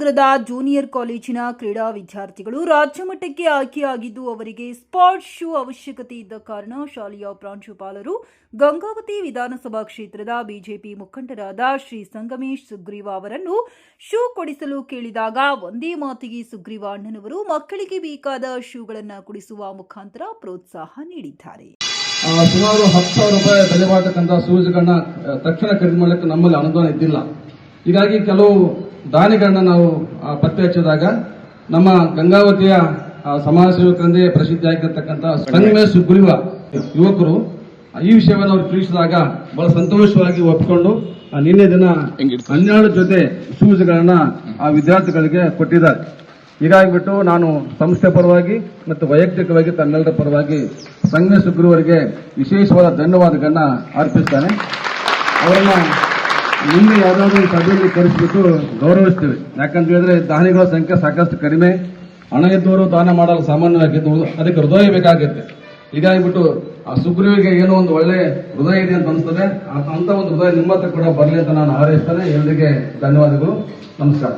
ನಗರದ ಜೂನಿಯರ್ ಕಾಲೇಜಿನ ಕ್ರೀಡಾ ವಿದ್ಯಾರ್ಥಿಗಳು ರಾಜ್ಯ ಮಟ್ಟಕ್ಕೆ ಆಯ್ಕೆಯಾಗಿದ್ದು ಅವರಿಗೆ ಸ್ಪೋರ್ಟ್ಸ್ ಶೂ ಅವಶ್ಯಕತೆ ಇದ್ದ ಕಾರಣ ಶಾಲೆಯ ಪ್ರಾಂಶುಪಾಲರು ಗಂಗಾವತಿ ವಿಧಾನಸಭಾ ಕ್ಷೇತ್ರದ ಬಿಜೆಪಿ ಮುಖಂಡರಾದ ಶ್ರೀ ಸಂಗಮೇಶ್ ಸುಗ್ರೀವ ಅವರನ್ನು ಶೂ ಕೊಡಿಸಲು ಕೇಳಿದಾಗ ಒಂದೇ ಮಾತಿಗೆ ಸುಗ್ರೀವ ಅಣ್ಣನವರು ಮಕ್ಕಳಿಗೆ ಬೇಕಾದ ಶೂಗಳನ್ನು ಕೊಡಿಸುವ ಮುಖಾಂತರ ಪ್ರೋತ್ಸಾಹ ನೀಡಿದ್ದಾರೆ. ಸುಮಾರು 10,000 ರೂಪಾಯಿ ಬೆಲೆ ಬಾಳತಕ್ಕಂಥ ಶೂಸ್ಗಳನ್ನ ತಕ್ಷಣ ಖರೀದಿ ಮಾಡಲಿಕ್ಕೆ ನಮ್ಮಲ್ಲಿ ಅನುದಾನ ಇದ್ದಿಲ್ಲ. ಹೀಗಾಗಿ ಕೆಲವು ದಾನಿಗಳನ್ನ ನಾವು ಪತ್ತೆ ಹಚ್ಚಿದಾಗ ನಮ್ಮ ಗಂಗಾವತಿಯ ಸಮಾಜ ಸೇವಕರಂದೇ ಪ್ರಸಿದ್ಧಿಯಾಗಿರ್ತಕ್ಕಂಥ ಸಂಗಮೇಶ್ ಸುಗ್ರೀವ ಯುವಕರು ಈ ವಿಷಯವನ್ನು ಅವರು ತಿಳಿಸಿದಾಗ ಬಹಳ ಸಂತೋಷವಾಗಿ ಒಪ್ಪಿಕೊಂಡು ನಿನ್ನೆ ದಿನ 12 ಜೊತೆ ಶೂಸ್ಗಳನ್ನ ಆ ವಿದ್ಯಾರ್ಥಿಗಳಿಗೆ ಕೊಟ್ಟಿದ್ದಾರೆ. ಹೀಗಾಗಿಬಿಟ್ಟು ನಾನು ಸಂಸ್ಥೆ ಪರವಾಗಿ ಮತ್ತು ವೈಯಕ್ತಿಕವಾಗಿ ತಮ್ಮೆಲ್ಲರ ಪರವಾಗಿ ಸಂಗಮೇಶ್ ಸುಗ್ರೀವರಿಗೆ ವಿಶೇಷವಾದ ಧನ್ಯವಾದಗಳನ್ನ ಅರ್ಪಿಸ್ತೇನೆ. ಅವರನ್ನ ನಿನ್ನೆ ಯಾವುದಾದ್ರೂ ಸಭೆಯಲ್ಲಿ ಕರೆಸಿಬಿಟ್ಟು ಗೌರವಿಸ್ತೇವೆ. ಯಾಕಂತ ಹೇಳಿದ್ರೆ ದಾನಿಗಳ ಸಂಖ್ಯೆ ಸಾಕಷ್ಟು ಕಡಿಮೆ, ಹಣ ಇದ್ದವರು ದಾನ ಮಾಡಲು ಸಾಮಾನ್ಯವಾಗಿದ್ದು ಅದಕ್ಕೆ ಹೃದಯ ಬೇಕಾಗುತ್ತೆ. ಹೀಗಾಗಿಬಿಟ್ಟು ಆ ಸುಗ್ರೀವಿಗೆ ಏನೋ ಒಂದು ಒಳ್ಳೆ ಹೃದಯ ಇದೆ ಅಂತ ಅನಿಸ್ತದೆ. ಅಂತ ಒಂದು ಹೃದಯ ನಿಮ್ಮ ಹತ್ರ ಕೂಡ ಬರಲಿ ಅಂತ ನಾನು ಹಾರೈಸ್ತೇನೆ. ಎಲ್ಲರಿಗೆ ಧನ್ಯವಾದಗಳು. ನಮಸ್ಕಾರ.